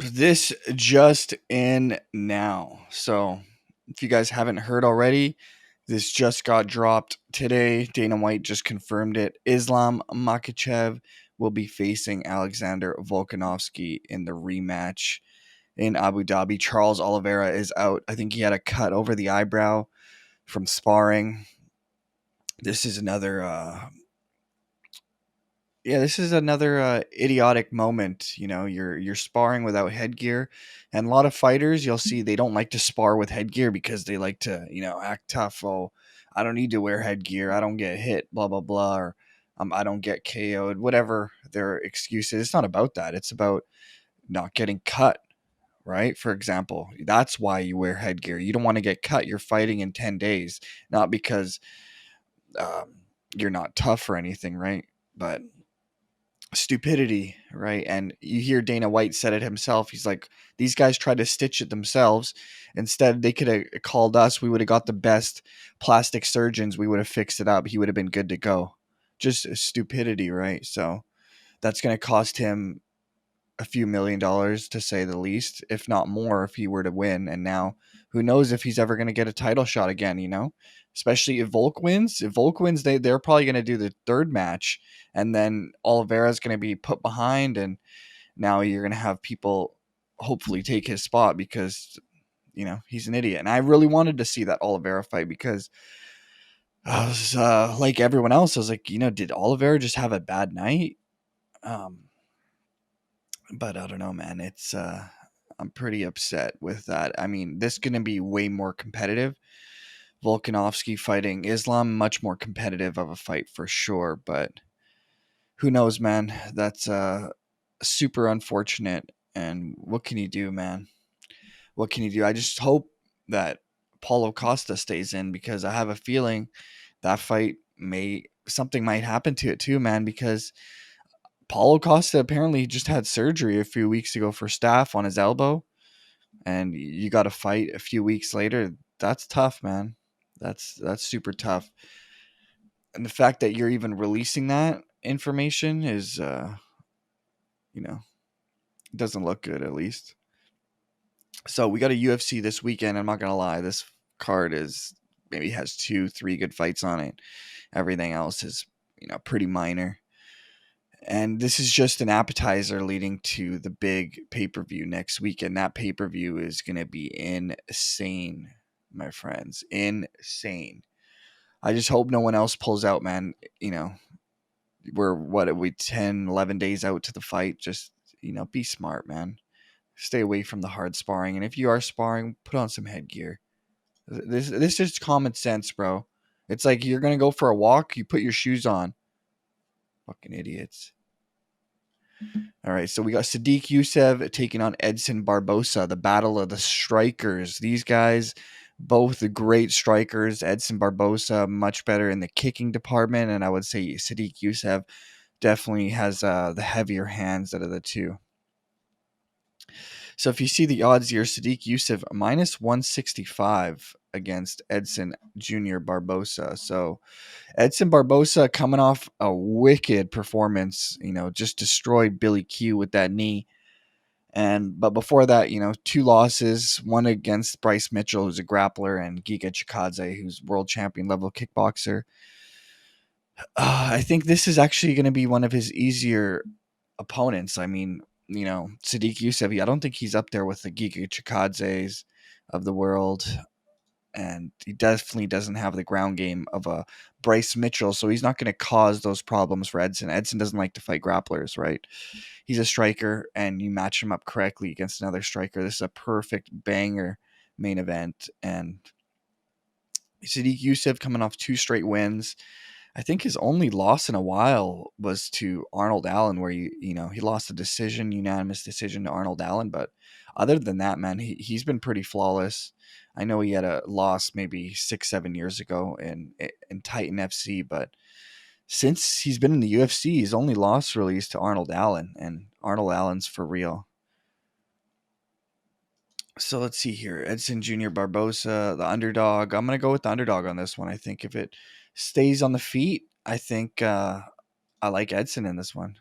This just in now. So, if you guys haven't heard already, this just got dropped today. Dana White just confirmed it. Islam Makhachev will be facing Alexander Volkanovski in the rematch in Abu Dhabi. Charles Oliveira is out. I think he had a cut over the eyebrow from sparring. This is another idiotic moment. You're sparring without headgear, and a lot of fighters you'll see they don't like to spar with headgear because they like to act tough. Oh, I don't need to wear headgear. I don't get hit. Blah blah blah. Or I don't get KO'd. Whatever their excuse is. It's not about that. It's about not getting cut. Right? For example, that's why you wear headgear. You don't want to get cut. You're fighting in 10 days, not because you're not tough or anything, right? But stupidity, right? And you hear Dana White said it himself. He's like, these guys tried to stitch it themselves. Instead, they could have called us. We would have got the best plastic surgeons. We would have fixed it up. He would have been good to go. Just stupidity, right? So that's going to cost him a few $1,000,000 to say the least, if not more, if he were to win. And now who knows if he's ever going to get a title shot again, especially if Volk wins. If Volk wins, they're probably going to do the third match, and then Oliveira's going to be put behind, and now you're going to have people hopefully take his spot because he's an idiot. And I really wanted to see that Oliveira fight because I was like everyone else. I was like, did Oliveira just have a bad night? But I don't know, man. It's I'm pretty upset with that. I mean, this is going to be way more competitive. Volkanovski fighting Islam, much more competitive of a fight for sure. But who knows, man? That's super unfortunate. And what can you do, man? What can you do? I just hope that Paulo Costa stays in because I have a feeling that fight something might happen to it too, man. Because Paulo Costa apparently just had surgery a few weeks ago for staph on his elbow, and you got to fight a few weeks later. That's tough, man. That's super tough. And the fact that you're even releasing that information is, you know, doesn't look good at least. So we got a UFC this weekend. I'm not gonna lie, this card is maybe has 2, 3 good fights on it. Everything else is pretty minor. And this is just an appetizer leading to the big pay-per-view next week. And that pay-per-view is going to be insane, my friends. Insane. I just hope no one else pulls out, man. We're, what are we, 10, 11 days out to the fight? Just, be smart, man. Stay away from the hard sparring. And if you are sparring, put on some headgear. This is common sense, bro. It's like you're going to go for a walk, you put your shoes on. Fucking idiots. All right, so we got Sadiq Yusuff taking on Edson Barboza, the battle of the strikers. These guys, both great strikers. Edson Barboza, much better in the kicking department, and I would say Sadiq Yusuff definitely has the heavier hands out of the two. So if you see the odds here, Sadiq Yusuff minus 165 against Edson Jr. Barboza. So Edson Barboza coming off a wicked performance, just destroyed Billy Q with that knee. But before that, 2 losses, one against Bryce Mitchell, who's a grappler, and Giga Chikadze, who's world champion level kickboxer. I think this is actually going to be one of his easier opponents. I mean, Sadiq Yusuff, I don't think he's up there with the Giga Chikadzes of the world. And he definitely doesn't have the ground game of a Bryce Mitchell, so he's not going to cause those problems for Edson. Edson doesn't like to fight grapplers, right? He's a striker, and you match him up correctly against another striker. This is a perfect banger main event. And Sadiq Yusuff coming off 2 straight wins. I think his only loss in a while was to Arnold Allen, where he lost a unanimous decision to Arnold Allen. But other than that, man, he's been pretty flawless. I know he had a loss maybe 6, 7 years ago in Titan FC, but since he's been in the UFC, his only loss really is to Arnold Allen, and Arnold Allen's for real. So let's see here. Edson Jr. Barboza, the underdog. I'm going to go with the underdog on this one. I think if it stays on the feet, I think I like Edson in this one.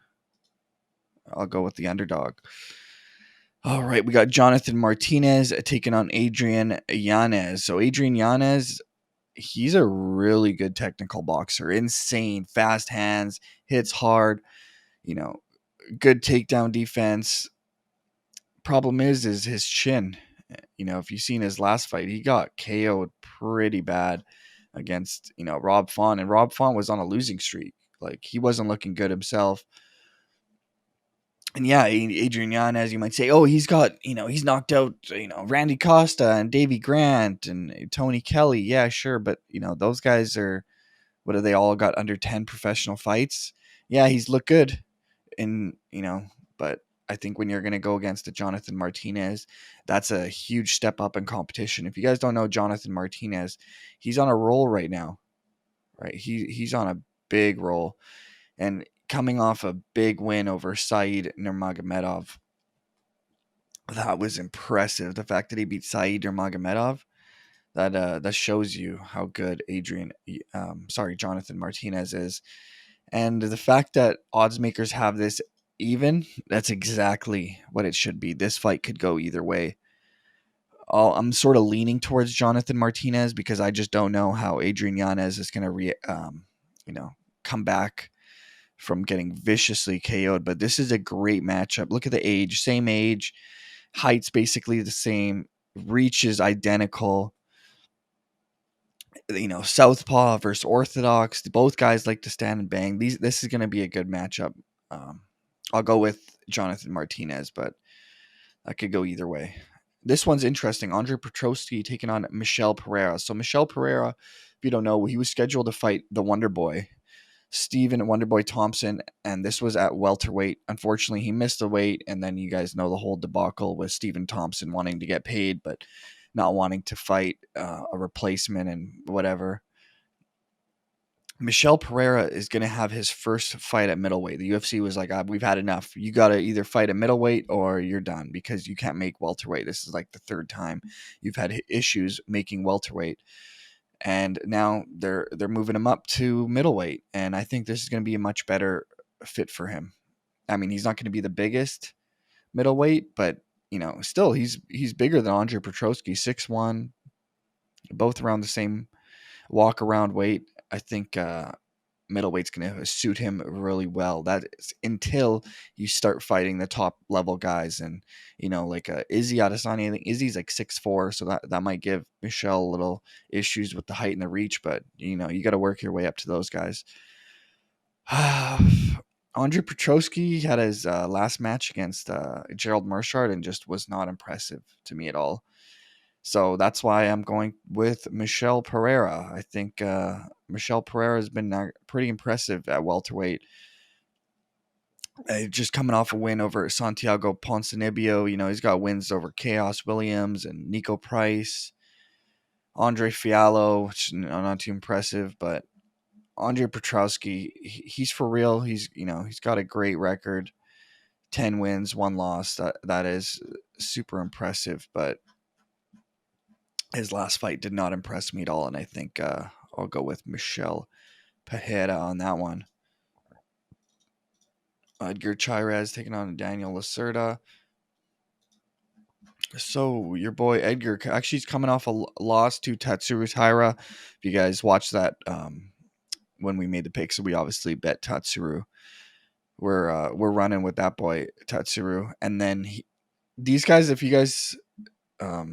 I'll go with the underdog. All right, we got Jonathan Martinez taking on Adrian Yanez. So Adrian Yanez, he's a really good technical boxer. Insane, fast hands, hits hard, you know, good takedown defense. Problem is his chin. If you've seen his last fight, he got KO'd pretty bad against, Rob Font. And Rob Font was on a losing streak. Like, he wasn't looking good himself. And yeah, Adrian Yanez, you might say, oh, he's knocked out, Randy Costa and Davy Grant and Tony Kelly. Yeah, sure. But, those guys are, what have they all got under 10 professional fights? Yeah, he's looked good. But I think when you're going to go against a Jonathan Martinez, that's a huge step up in competition. If you guys don't know Jonathan Martinez, he's on a roll right now, right? He's on a big roll. And coming off a big win over Said Nurmagomedov, that was impressive. The fact that he beat Said Nurmagomedov, that shows you how good Jonathan Martinez is. And the fact that odds makers have this even, that's exactly what it should be. This fight could go either way. I'm sort of leaning towards Jonathan Martinez because I just don't know how Adrian Yanez is going to come back from getting viciously KO'd. But this is a great matchup. Look at the age, same age, height's basically the same, reach is identical. Southpaw versus orthodox. Both guys like to stand and bang. This is going to be a good matchup. I'll go with Jonathan Martinez, but I could go either way. This one's interesting. Andre Petroski taking on Michel Pereira. So Michel Pereira, if you don't know, he was scheduled to fight the Wonder Boy, Stephen Wonderboy Thompson, and this was at welterweight. Unfortunately, he missed the weight, and then you guys know the whole debacle with Stephen Thompson wanting to get paid, but not wanting to fight a replacement and whatever. Michel Pereira is going to have his first fight at middleweight. The UFC was like, we've had enough. You got to either fight at middleweight or you're done because you can't make welterweight. This is like the third time you've had issues making welterweight. And now they're moving him up to middleweight. And I think this is going to be a much better fit for him. I mean, he's not going to be the biggest middleweight, but, still he's bigger than Andre Petroski, 6'1", both around the same walk around weight. I think middleweight's going to suit him really well. That is until you start fighting the top level guys, and like Izzy Adesanya. I think Izzy's like 6'4", so that might give Michelle a little issues with the height and the reach. But you got to work your way up to those guys. Andre Petroski had his last match against Gerald Meerschaert and just was not impressive to me at all. So that's why I'm going with Michel Pereira. I think Michel Pereira has been pretty impressive at welterweight. Just coming off a win over Santiago Ponzinibbio. He's got wins over Chaos Williams and Nico Price, Andre Fiallo, which not too impressive, but Andre Petroski, he's for real. He's got a great record, 10 wins, 1 loss. That is super impressive, but his last fight did not impress me at all, and I think I'll go with Michel Pereira on that one. Edgar Chairez taking on Daniel Lacerda. So your boy Edgar actually is coming off a loss to Tatsuro Taira. If you guys watched that when we made the pick, so we obviously bet Tatsuro. We're running with that boy Tatsuro, and then these guys. If you guys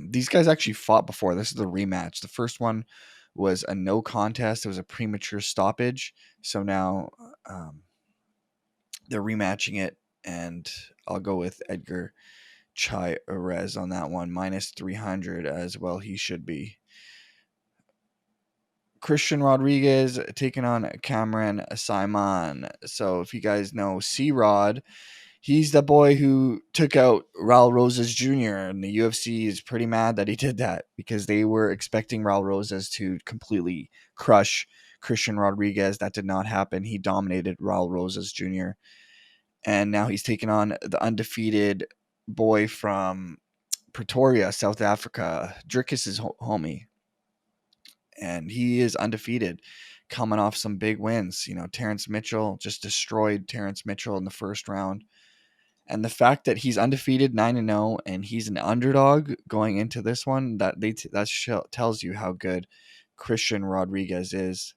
these guys actually fought before. This is the rematch. The first one was a no contest. It was a premature stoppage. So now they're rematching it, and I'll go with Edgar Chairez on that one, minus 300 as well. He should be. Christian Rodriguez taking on Cameron Simon. So if you guys know C-Rod, he's the boy who took out Raul Rosas Jr. and the UFC is pretty mad that he did that because they were expecting Raul Rosas to completely crush Christian Rodriguez. That did not happen. He dominated Raul Rosas Jr. And now he's taking on the undefeated boy from Pretoria, South Africa. Drickus is homie. And he is undefeated, coming off some big wins. Terrence Mitchell just destroyed Terrence Mitchell in the first round. And the fact that he's undefeated 9-0 and he's an underdog going into this one, tells you how good Christian Rodriguez is.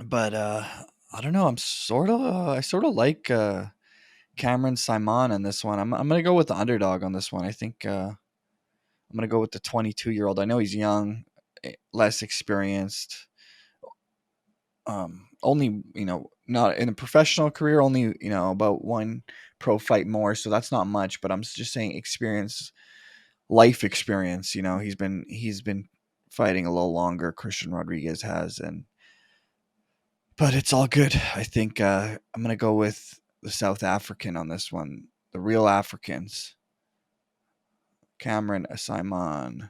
But I don't know. I sort of like Cameron Simon in this one. I'm gonna go with the underdog on this one. I think I'm gonna go with the 22-year-old. I know he's young, less experienced. Only not in a professional career. Only about one pro fight more, so that's not much. But I'm just saying experience, life experience. He's been fighting a little longer. Christian Rodriguez has, but it's all good. I think I'm gonna go with the South African on this one. The real Africans. Cameron Simon.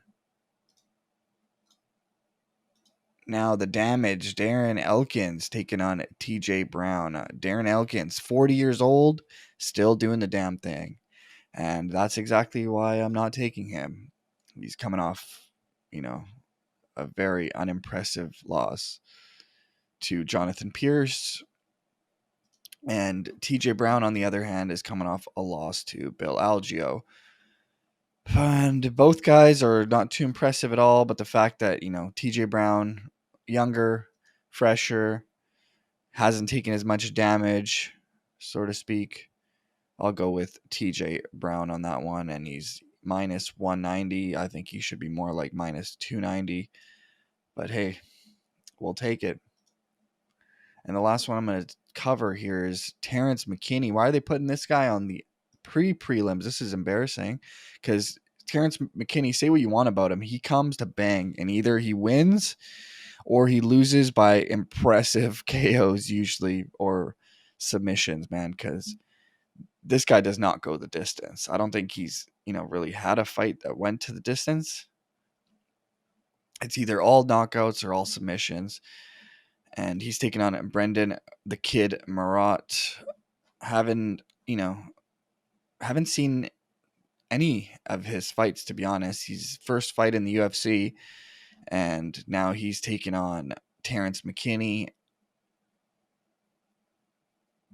Now the damage. Darren Elkins taking on TJ Brown. Darren Elkins, 40 years old, still doing the damn thing. And that's exactly why I'm not taking him. He's coming off, a very unimpressive loss to Jonathan Pierce. And TJ Brown, on the other hand, is coming off a loss to Bill Algeo. And both guys are not too impressive at all, but the fact that, TJ Brown, younger, fresher, hasn't taken as much damage, so to speak, I'll go with TJ Brown on that one. And he's minus 190. I think he should be more like minus 290. But hey, we'll take it. And the last one I'm going to cover here is Terrence McKinny. Why are they putting this guy on the prelims? This is embarrassing because Terrence McKinny, say what you want about him, he comes to bang, and either he wins or he loses by impressive KOs usually, or submissions, man, because this guy does not go the distance. I don't think he's really had a fight that went to the distance. It's either all knockouts or all submissions. And he's taking on Brendan the Kid Marat. Haven't seen any of his fights, to be honest. His first fight in the UFC, and now he's taking on Terrence McKinny.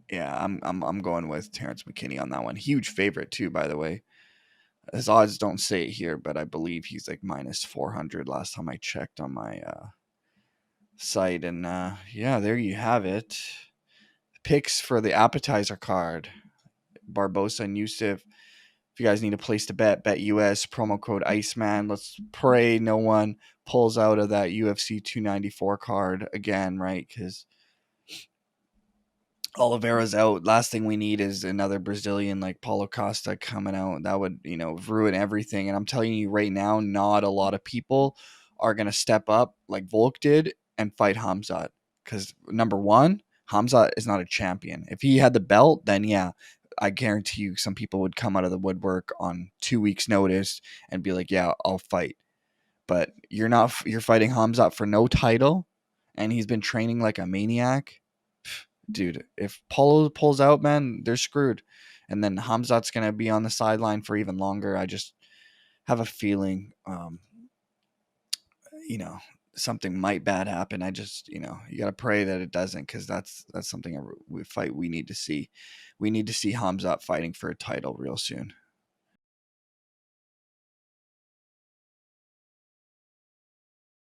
Yeah, I'm going with Terrence McKinny on that one. Huge favorite too, by the way. His odds don't say it here, but I believe he's like minus 400 last time I checked on my site. And yeah, there you have it. Picks for the appetizer card. Barboza and Yusuff. If you guys need a place to BetUS, promo code Iceman. Let's pray no one pulls out of that UFC 294 card again, right? Because Oliveira's out. Last thing we need is another Brazilian like Paulo Costa coming out. That would, ruin everything. And I'm telling you right now, not a lot of people are going to step up like Volk did and fight Khamzat. Because number one, Khamzat is not a champion. If he had the belt, then yeah, I guarantee you some people would come out of the woodwork on 2 weeks' notice and be like, yeah, I'll fight. But you're fighting Khamzat for no title, and he's been training like a maniac. Dude, if Paulo pulls out, man, they're screwed. And then Khamzat's going to be on the sideline for even longer. I just have a feeling, something might bad happen. I just, you got to pray that it doesn't, because that's something we need to see. We need to see Khamzat fighting for a title real soon.